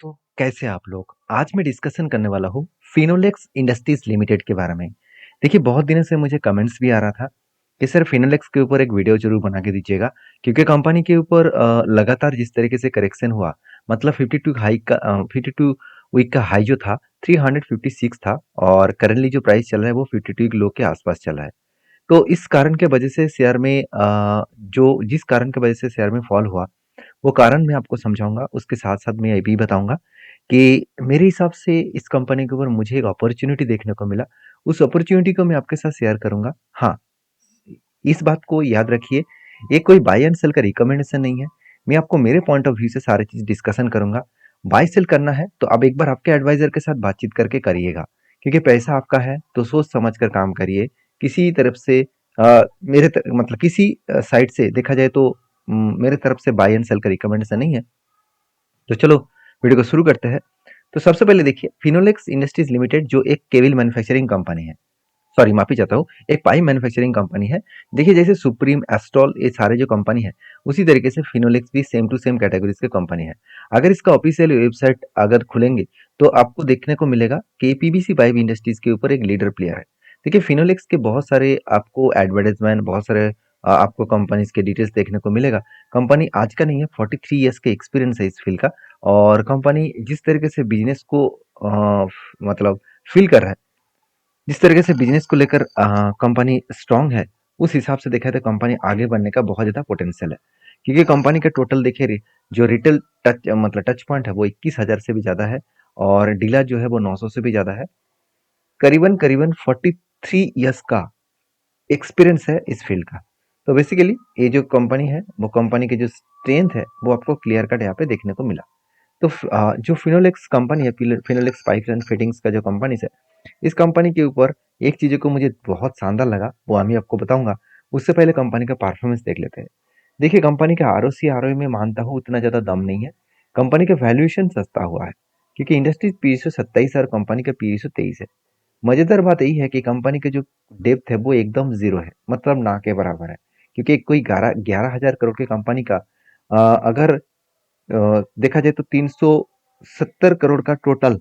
तो कैसे आप लोग? आज मैं डिस्कशन करने वाला हूँ फिनोलेक्स इंडस्ट्रीज लिमिटेड के बारे में। देखिए बहुत दिनों से मुझे कमेंट्स भी आ रहा था कि सर फिनोलेक्स के ऊपर एक वीडियो जरूर बना के दीजिएगा क्योंकि कंपनी के ऊपर लगातार जिस तरीके से करेक्शन हुआ मतलब 52 वीक का हाई जो था 356 था और करंटली जो प्राइस चल रहा है वो 52 लो के आसपास चल रहा है। तो इस कारण के वजह से शेयर में जो जिस कारण की वजह से शेयर में फॉल हुआ वो कारण मैं आपको समझाऊँगा, उसके साथ-साथ मैं ये भी बताऊँगा कि मेरे हिसाब से इस कंपनी के ऊपर मुझे एक अपॉर्च्युनिटी देखने को मिला, उस अपॉर्च्युनिटी को मैं आपके साथ शेयर करूँगा। हाँ, इस बात को याद रखिए, ये कोई बाय एंड सेल का रिकमेंडेशन नहीं है। मैं आपको मेरे पॉइंट ऑफ व्यू से सारी चीज़ डिस्कशन करूँगा। बाय सेल करना है तो आप एक बार आपके एडवाइज़र के साथ बातचीत करके करिएगा, क्योंकि पैसा आपका है तो सोच समझ कर काम करिए। किसी तरफ से मेरे त मतलब किसी साइड से देखा जाए तो मेरे तरफ से बाय एंड सेल का रिकमेंडेशन नहीं है। तो चलो वीडियो को शुरू करते हैं। तो सबसे पहले देखिए फिनोलेक्स इंडस्ट्रीज लिमिटेड जो एक केबल मैन्युफैक्चरिंग कंपनी है, सॉरी माफी चाहता हूँ, एक पाइप मैन्युफैक्चरिंग कंपनी है। देखिए जैसे सुप्रीम एस्ट्रॉल ये सारे जो कंपनी है उसी तरीके से फिनोलेक्स भी सेम टू सेम कैटेगरीज के कंपनी है। अगर इसका ऑफिशियल वेबसाइट अगर खुलेंगे तो आपको देखने को मिलेगा कि पीवीसी पाइप इंडस्ट्रीज के ऊपर एक लीडर प्लेयर है। देखिए फिनोलेक्स के बहुत सारे आपको एडवर्टाइजमेंट बहुत सारे आपको कंपनीज के डिटेल्स देखने को मिलेगा। कंपनी आज का नहीं है, 43 ईयर्स के एक्सपीरियंस है इस फील्ड का। और कंपनी जिस तरीके से बिजनेस को मतलब फील कर रहा है, जिस तरीके से बिजनेस को लेकर कंपनी स्ट्रांग है, उस हिसाब से देखा तो कंपनी आगे बढ़ने का बहुत ज़्यादा पोटेंशियल है। क्योंकि कंपनी का टोटल देखिए जो रिटेल टच मतलब टच पॉइंट है वो 21,000 से भी ज़्यादा है और डीलर जो है वो 900 से भी ज़्यादा है। करीबन करीबन 43 इयर्स का एक्सपीरियंस है इस फील्ड का। तो बेसिकली ये जो कंपनी है वो कंपनी की जो स्ट्रेंथ है वो आपको क्लियर कट यहाँ पे देखने को मिला। तो जो फिनोलेक्स कंपनी है, फिनोलेक्स पाइप्स एंड फिटिंग्स का जो कंपनी है, इस कंपनी के ऊपर एक चीज़ को मुझे बहुत शानदार लगा, वो अभी आपको बताऊंगा। उससे पहले कंपनी का परफॉर्मेंस देख लेते हैं। देखिए कंपनी का आरओसी आरओई में मानता हूँ उतना ज़्यादा दम नहीं है। कंपनी का वैल्यूएशन सस्ता हुआ है क्योंकि इंडस्ट्री पी 27 और कंपनी का पी 23 है। मजेदार बात यही है कि कंपनी के जो डेप्थ है वो एकदम जीरो है, मतलब ना के बराबर है। क्योंकि कोई 11,000 करोड़ की कंपनी का अगर देखा जाए तो 370 करोड़ का टोटल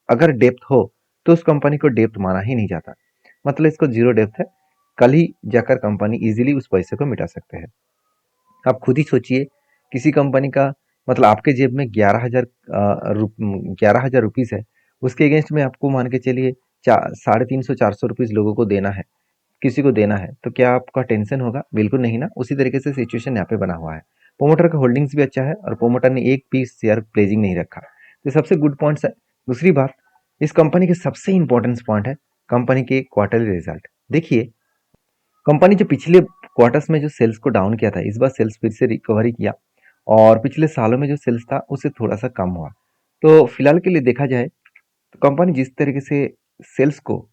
अगर डेप्थ हो तो उस कंपनी को डेप्थ माना ही नहीं जाता। मतलब इसको जीरो डेप्थ है। कल ही जाकर कंपनी इजीली उस पैसे को मिटा सकते हैं। आप खुद ही सोचिए, किसी कंपनी का मतलब आपके जेब में 11,000 रुपीज है, उसके अगेंस्ट में आपको मान के चलिए 350 400 रुपीज लोगों को देना है, किसी को देना है, तो क्या आपका टेंशन होगा? बिल्कुल नहीं ना। उसी तरीके से सिचुएशन यहाँ पे बना हुआ है। प्रोमोटर का होल्डिंग्स भी अच्छा है और प्रोमोटर ने एक भी शेयर प्लेजिंग नहीं रखा, तो सबसे गुड पॉइंट्स है। दूसरी बात, इस कंपनी के सबसे इंपॉर्टेंट पॉइंट है कंपनी के क्वार्टरली रिजल्ट। देखिए कंपनी जो पिछले क्वार्टर्स में जो सेल्स को डाउन किया था, इस बार सेल्स फिर से रिकवरी किया और पिछले सालों में जो सेल्स था उससे थोड़ा सा कम हुआ। तो फिलहाल के लिए देखा जाए तो कंपनी जिस तरीके से सेल्स को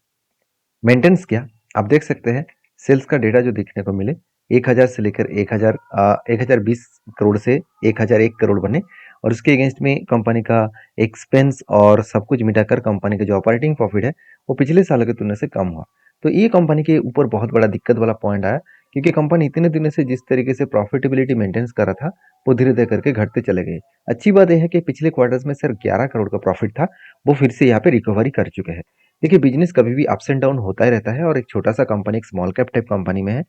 मेंटेन्स किया, आप देख सकते हैं सेल्स का डेटा जो देखने को मिले 1,000 से लेकर 1,020 करोड़ से 1,001 करोड़ बने और उसके अगेंस्ट में कंपनी का एक्सपेंस और सब कुछ मिटाकर कंपनी का जो ऑपरेटिंग प्रॉफिट है वो पिछले सालों की तुलना से कम हुआ। तो ये कंपनी के ऊपर बहुत बड़ा दिक्कत वाला पॉइंट आया, क्योंकि कंपनी इतने दिनों से जिस तरीके से प्रॉफिटेबिलिटी मेंटेन कर रहा था वो धीरे धीरे करके घटते चले गए। अच्छी बात यह है कि पिछले क्वार्टर्स में सिर्फ 11 करोड़ का प्रॉफिट था, वो फिर से यहाँ पे रिकवरी कर चुके हैं। देखिए बिजनेस कभी भी अप्स एंड डाउन होता ही रहता है और एक छोटा सा कंपनी एक स्मॉल कैप टाइप कंपनी में है,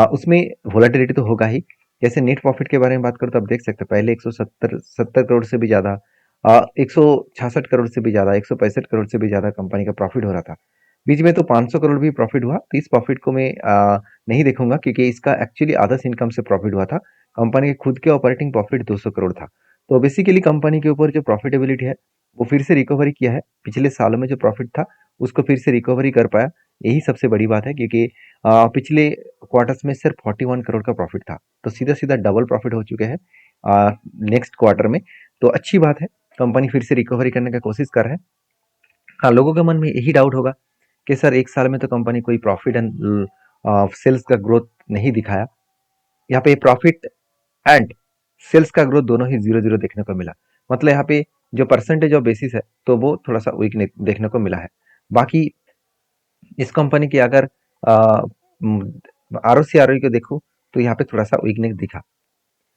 उसमें वोलेटिलिटी तो होगा ही। जैसे नेट प्रॉफिट के बारे में बात करूँ तो आप देख सकते हैं पहले 170 करोड़ से भी ज़्यादा, 166 करोड़ से भी ज़्यादा, 165 करोड़ से भी ज़्यादा कंपनी का प्रॉफिट हो रहा था। बीच में तो 500 करोड़ भी प्रॉफिट हुआ, तो इस प्रॉफिट को मैं नहीं देखूंगा क्योंकि इसका एक्चुअली अदर्स इनकम से प्रॉफिट हुआ था। कंपनी के खुद के ऑपरेटिंग प्रॉफिट 200 करोड़ था। तो बेसिकली कंपनी के ऊपर जो प्रॉफिटेबिलिटी है वो फिर से रिकवरी किया है। पिछले सालों में जो प्रॉफिट था उसको फिर से रिकवरी कर पाया, यही सबसे बड़ी बात है। क्योंकि पिछले क्वार्टर्स में सिर्फ 41 करोड़ का प्रॉफिट था, तो सीधा सीधा डबल प्रॉफिट हो चुके हैं नेक्स्ट क्वार्टर में। तो अच्छी बात है, कंपनी फिर से रिकवरी करने का कोशिश कर रहा है। हाँ, लोगों के मन में यही डाउट होगा कि सर एक साल में तो कंपनी कोई प्रॉफिट एंड सेल्स का ग्रोथ नहीं दिखाया। यहाँ पे प्रॉफिट एंड सेल्स का ग्रोथ दोनों ही जीरो जीरो देखने को मिला। मतलब यहाँ पे जो परसेंटेज ऑफ बेसिस है तो वो थोड़ा सा वीक देखने को मिला है। बाकी इस कंपनी की अगर R O C R O को देखो तो यहाँ पे थोड़ा सा वीकनेस दिखा।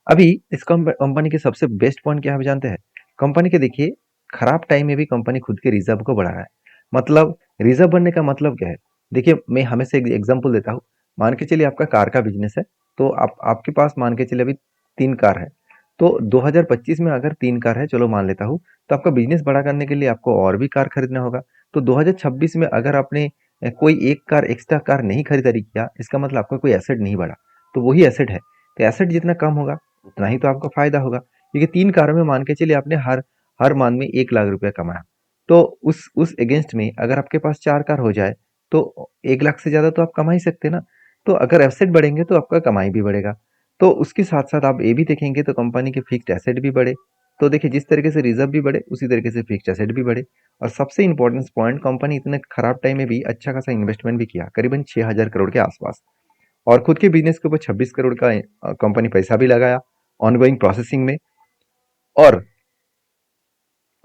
अभी इस कंपनी के सबसे बेस्ट पॉइंट क्या है जानते हैं? कंपनी के देखिए खराब टाइम में भी कंपनी खुद के रिजर्व को बढ़ा रहा है। मतलब रिजर्व बनने का मतलब क्या है? देखिए मैं हमेशा एक एग्जांपल देता हूँ। मान के चलिए आपका कार का बिजनेस है, तो आप आपके पास मान के चलिए अभी 3 कार है। तो 2025 में अगर 3 कार है, चलो मान लेता हूँ, तो आपका बिजनेस बड़ा करने के लिए आपको और भी कार खरीदना होगा। तो 2026 में अगर आपने कोई एक कार एक्स्ट्रा कार नहीं खरीदारी किया, इसका मतलब आपका कोई एसेट नहीं बढ़ा। तो वही एसेट है। तो एसेट जितना कम होगा उतना ही तो आपका फायदा होगा। क्योंकि 3 कारों में मान के चलिए आपने हर हर मान में 1 लाख रुपया कमाया। तो उस अगेंस्ट में अगर आपके पास 4 कार हो जाए तो 1 लाख से ज़्यादा तो आप कमा ही सकते हैं ना। तो अगर एसेट बढ़ेंगे तो आपका कमाई भी बढ़ेगा। तो उसके साथ-साथ आप ये भी देखेंगे तो कंपनी के फिक्स्ड एसेट भी बढ़े। तो देखिए जिस तरीके से रिज़र्व भी बढ़े, उसी तरीके से फिक्स्ड एसेट भी बढ़े। और सबसे इम्पोर्टेंट पॉइंट, कंपनी इतने खराब टाइम में भी अच्छा खासा इन्वेस्टमेंट भी किया, करीबन 6000 करोड़ के आसपास। और खुद के बिजनेस के ऊपर 26 करोड़ का कंपनी पैसा भी लगाया ऑनगोइंग प्रोसेसिंग में। और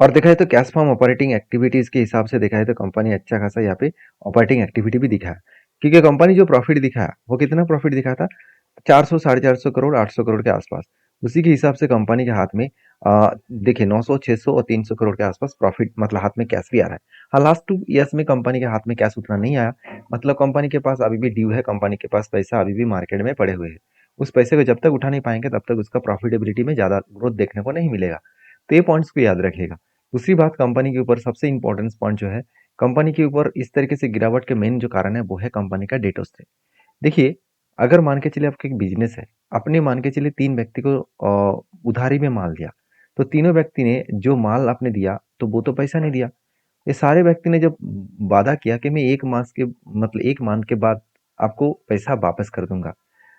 और देखा जाए तो कैश फ्रॉम ऑपरेटिंग एक्टिविटीज के हिसाब से देखा जाए तो कंपनी अच्छा खासा यहाँ पे ऑपरेटिंग एक्टिविटी भी दिखाया। क्योंकि कंपनी जो प्रॉफिट दिखाया वो कितना प्रॉफिट दिखाया था? 400 450 करोड़ 800 करोड़ के आसपास। उसी के हिसाब से कंपनी के हाथ में देखिए 900 600 और 300 करोड़ के आसपास प्रॉफिट, मतलब हाथ में कैश भी आ रहा है। हाँ, लास्ट 2 ईयर्स में कंपनी के हाथ में कैश उतना नहीं आया। मतलब कंपनी के पास अभी भी ड्यू है, कंपनी के पास पैसा अभी भी मार्केट में पड़े हुए है। उस पैसे को जब तक उठा नहीं पाएंगे तब तक उसका प्रॉफिटेबिलिटी में ज्यादा ग्रोथ देखने को नहीं मिलेगा। तो ये पॉइंट्स को याद रखिएगा। दूसरी बात, कंपनी के ऊपर सबसे इंपॉर्टेंट पॉइंट जो है, कंपनी के ऊपर इस तरीके से गिरावट के मेन जो कारण है वो है कंपनी का डेटोस से। देखिए अगर मान के चलिए आपका एक बिजनेस है, आपने मान के चलिए 3 व्यक्ति को उधारी में माल दिया। तो तीनों व्यक्ति ने जो माल आपने दिया तो वो तो पैसा नहीं दिया। ये सारे व्यक्ति ने जब वादा किया कि मैं 1 मास के मतलब 1 मंथ के बाद आपको पैसा वापस कर दूंगा।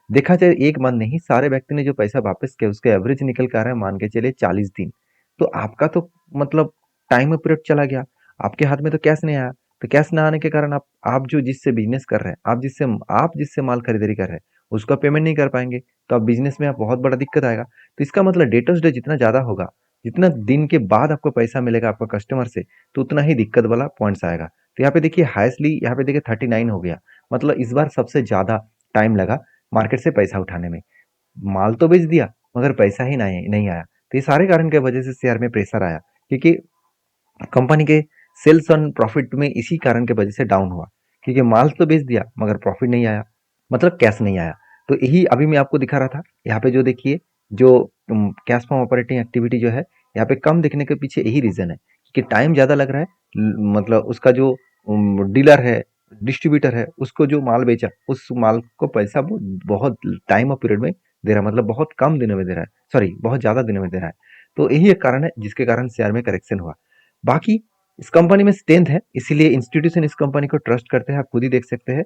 देखा जाए 1 मंथ नहीं, सारे व्यक्ति ने जो पैसा वापस किया उसका एवरेज निकल कर आ रहा है मान के चलिए 40 दिन। तो आपका तो मतलब टाइम पीरियड चला गया, आपके हाथ में तो कैश नहीं आया। तो कैश ना आने के कारण आप जो जिससे बिजनेस कर रहे हैं, आप जिससे माल खरीदारी कर रहे हैं, उसका पेमेंट नहीं कर पाएंगे। तो अब बिजनेस में आप बहुत बड़ा दिक्कत आएगा। तो इसका मतलब डेटर्स डे जितना ज्यादा होगा, जितना दिन के बाद आपको पैसा मिलेगा आपका कस्टमर से, तो उतना ही दिक्कत वाला पॉइंट्स आएगा। तो यहाँ पे देखिए हाईएस्टली यहाँ पे देखिए 39 हो गया। मतलब इस बार सबसे ज्यादा टाइम लगा मार्केट से पैसा उठाने में। माल तो बेच दिया मगर पैसा ही नहीं नहीं आया। तो ये सारे कारण की वजह से शेयर में प्रेशर आया। क्योंकि कंपनी के सेल्स ऑन प्रॉफिट में इसी कारण की वजह से डाउन हुआ। क्योंकि माल तो बेच दिया मगर प्रॉफिट नहीं आया, मतलब कैश नहीं आया। तो यही अभी मैं आपको दिखा रहा था। यहाँ पे जो देखिए जो कैश फ्रॉम ऑपरेटिंग एक्टिविटी जो है यहाँ पे कम दिखने के पीछे यही रीजन है कि टाइम ज्यादा लग रहा है। मतलब उसका जो डीलर है, डिस्ट्रीब्यूटर है, उसको जो माल बेचा उस माल को पैसा वो बहुत टाइम और पीरियड में दे रहा है, मतलब बहुत कम दिनों में दे रहा है, सॉरी बहुत ज्यादा दिनों में दे रहा है। तो यही एक कारण है जिसके कारण शेयर में करेक्शन हुआ। बाकी इस कंपनी में स्ट्रेंथ है, इसीलिए इंस्टीट्यूशन इस कंपनी को ट्रस्ट करते हैं। आप खुद ही देख सकते हैं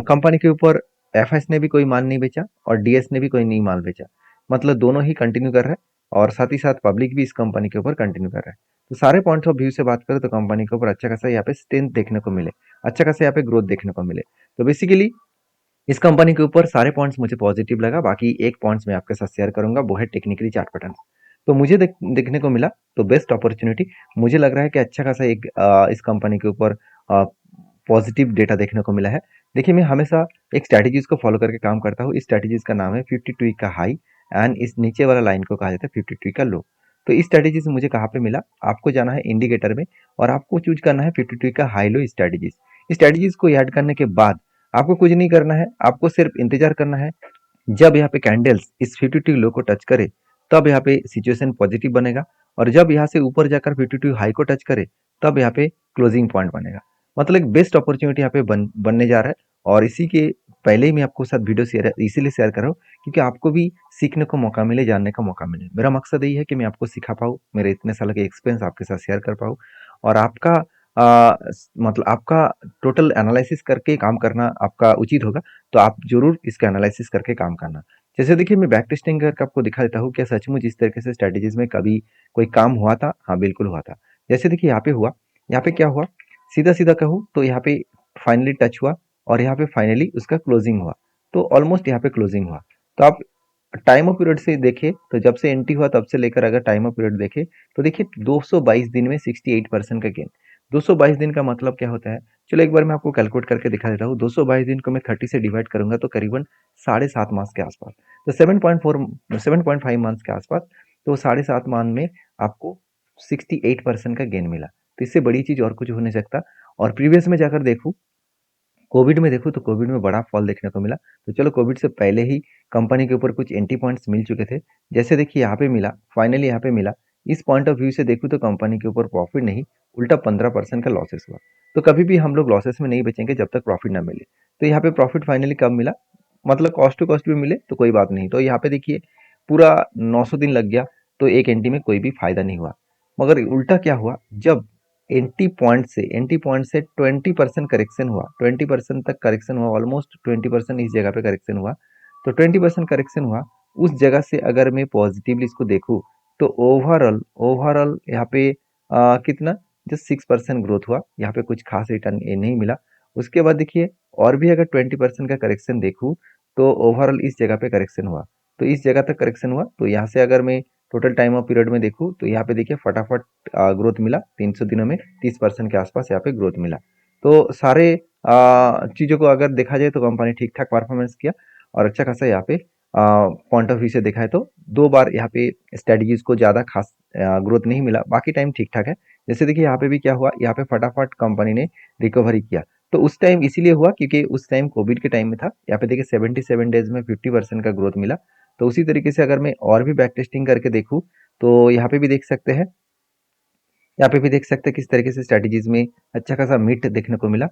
कंपनी के ऊपर एफएस ने भी कोई माल नहीं बेचा और डीएस ने भी कोई नहीं माल बेचा। मतलब दोनों ही कंटिन्यू कर रहे हैं और साथ ही साथ पब्लिक भी इस कंपनी के ऊपर कंटिन्यू कर रहा है। तो सारे पॉइंट्स ऑफ व्यू से बात करें तो कंपनी के ऊपर अच्छा खासा यहाँ पे स्ट्रेंथ देखने को मिले, अच्छा खासा यहाँ पे ग्रोथ देखने को मिले। तो बेसिकली इस कंपनी के ऊपर सारे पॉइंट्स मुझे पॉजिटिव लगा। बाकी एक पॉइंट्स मैं आपके साथ शेयर करूंगा, वो है टेक्निकली चार्ट पैटर्न। तो मुझे देखने को मिला तो बेस्ट अपॉर्चुनिटी मुझे लग रहा है कि अच्छा खासा एक इस कंपनी के ऊपर पॉजिटिव डेटा देखने को मिला है। देखिए मैं हमेशा एक स्ट्रैटेजीज को फॉलो करके काम करता हूँ। इस स्ट्रैटेजीज का नाम है 52 वीक का हाई एंड इस नीचे वाला लाइन को कहा जाता है 52 वीक का लो। तो इस स्ट्रैटेजीज मुझे कहाँ पे मिला, आपको जाना है इंडिकेटर में और आपको चूज करना है 52 वीक का हाई लो स्ट्रैटेजीज। इस स्ट्रैटेजीज को ऐड करने के बाद आपको कुछ नहीं करना है, आपको सिर्फ इंतजार करना है। जब यहाँ पे कैंडल्स इस 52 लो को टच करे तब यहाँ पे सिचुएशन पॉजिटिव बनेगा और जब यहाँ से ऊपर जाकर 52 हाई को टच करे तब यहाँ पे क्लोजिंग पॉइंट बनेगा। मतलब एक बेस्ट अपॉर्चुनिटी यहाँ पे बनने जा रहा है। और इसी के पहले ही मैं आपको साथ वीडियो शेयर इसीलिए शेयर कर रहा हूँ क्योंकि आपको भी सीखने को मौका मिले, जानने का मौका मिले। मेरा मकसद यही है कि मैं आपको सिखा पाऊँ, मेरे इतने साल के एक्सपीरियंस आपके साथ शेयर कर पाऊँ और आपका मतलब आपका टोटल एनालिसिस करके काम करना आपका उचित होगा। तो आप जरूर इसका एनालिसिस करके काम करना। जैसे देखिए मैं बैक टेस्टिंग करके आपको दिखा देता हूँ क्या सचमुच इस तरीके से स्ट्रेटेजीज में कभी कोई काम हुआ था। हाँ बिल्कुल हुआ था। जैसे देखिए यहाँ पे हुआ, यहाँ पे क्या हुआ, सीधा सीधा कहूँ तो यहाँ पे फाइनली टच हुआ और यहाँ पे फाइनली उसका क्लोजिंग हुआ। तो ऑलमोस्ट यहाँ पे क्लोजिंग हुआ। तो आप टाइम ऑफ पीरियड से देखें तो जब से एंट्री हुआ तब से लेकर अगर टाइम ऑफ पीरियड देखें तो देखिए 222 दिन में 68% का गेन। 222 दिन का मतलब क्या होता है, चलो एक बार मैं आपको कैलकुलेट करके दिखा देता हूँ। 222 दिन को मैं 30 से डिवाइड करूंगा तो करीबन 7.5 मास के आसपास, तो 7.5 मंथ्स के आसपास। तो 7.5 मान में आपको 68% का गेन मिला। तो इससे बड़ी चीज़ और कुछ हो नहीं सकता। और प्रीवियस में जाकर देखूँ, कोविड में देखूँ तो कोविड में बड़ा फॉल देखने को मिला। तो चलो कोविड से पहले ही कंपनी के ऊपर कुछ एंट्री पॉइंट्स मिल चुके थे। जैसे देखिए यहाँ पे मिला, फाइनली यहाँ पे मिला। इस पॉइंट ऑफ व्यू से देखूँ तो कंपनी के ऊपर प्रॉफिट नहीं, उल्टा 15% का लॉसेस हुआ। तो कभी भी हम लोग लॉसेस में नहीं बेचेंगे जब तक प्रॉफिट ना मिले। तो यहाँ पे प्रॉफिट फाइनली कब मिला, मतलब कॉस्ट टू कॉस्ट भी मिले तो कोई बात नहीं। तो यहाँ पे देखिए पूरा 900 दिन लग गया, तो एक एंट्री में कोई भी फायदा नहीं हुआ। मगर उल्टा क्या हुआ, जब एंट्री पॉइंट से 20% करेक्शन हुआ, 20% तक करेक्शन हुआ, ऑलमोस्ट 20% इस जगह पे करेक्शन हुआ। तो 20% करेक्शन हुआ, उस जगह से अगर मैं पॉजिटिवली इसको देखूँ तो ओवरऑल ओवरऑल यहाँ पे कितना, जस्ट 6% ग्रोथ हुआ। यहाँ पे कुछ खास रिटर्न ये नहीं मिला। उसके बाद देखिए और भी अगर 20% का करेक्शन देखूँ तो ओवरऑल इस जगह पे करेक्शन हुआ। तो इस जगह तक करेक्शन हुआ, तो यहाँ से अगर मैं टोटल टाइम ऑफ पीरियड में देखूँ तो यहाँ पे देखिए फटाफट ग्रोथ मिला। 300 दिनों में 30% के आसपास यहाँ पे ग्रोथ मिला। तो सारे चीज़ों को अगर देखा जाए तो कंपनी ठीक ठाक परफॉर्मेंस किया और अच्छा खासा यहाँ पे पॉइंट ऑफ व्यू से देखा है तो 2 बार यहाँ पे स्ट्रेटजीज को ज़्यादा खास ग्रोथ नहीं मिला, बाकी टाइम ठीक ठाक है। जैसे देखिए यहाँ पे भी क्या हुआ, यहाँ पे फटाफट कंपनी ने रिकवरी किया। तो उस टाइम इसीलिए हुआ क्योंकि उस टाइम कोविड के टाइम में था। यहाँ पे देखिए 77 डेज में 50% का ग्रोथ मिला। तो उसी तरीके से अगर मैं और भी बैक टेस्टिंग करके देखूँ तो यहाँ पे भी देख सकते हैं, यहाँ पे भी देख सकते हैं किस तरीके से स्ट्रैटेजीज में अच्छा खासा मीट देखने को मिला।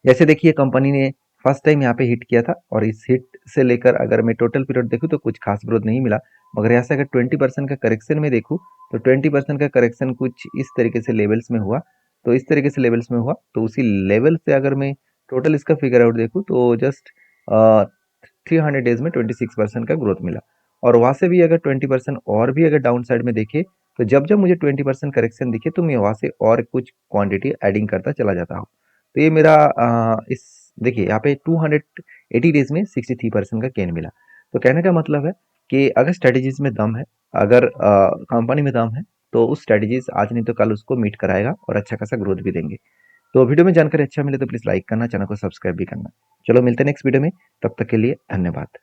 जैसे देखिए कंपनी ने फर्स्ट टाइम यहाँ पे हिट किया था और इस हिट से लेकर अगर मैं टोटल पीरियड देखूँ तो कुछ खास ग्रोथ नहीं मिला। मगर यहाँ से अगर 20% का करेक्शन में देखूँ तो 20% का करेक्शन कुछ इस तरीके से लेवल्स में हुआ। तो इस तरीके से लेवल्स में हुआ, तो उसी लेवल से अगर मैं टोटल इसका फिगर आउट देखूँ तो जस्ट 300 डेज में 26% का ग्रोथ मिला। और वहाँ से भी अगर 20% और भी अगर डाउन साइड में देखे तो जब जब मुझे 20% करेक्शन दिखे तो मैं वहाँ से और कुछ क्वांटिटी एडिंग करता चला जाता हूँ। तो ये मेरा इस देखिए यहाँ पे 280 डेज में 63% का गेन मिला। तो कहने का मतलब है कि अगर स्ट्रेटेजीज में दम है, अगर कंपनी में दम है, तो उस स्ट्रेटेजीज आज नहीं तो कल उसको मीट कराएगा और अच्छा खासा ग्रोथ भी देंगे। तो वीडियो में जानकारी अच्छा मिले तो प्लीज़ लाइक करना, चैनल को सब्सक्राइब भी करना। चलो मिलते हैं नेक्स्ट वीडियो में, तब तक के लिए धन्यवाद।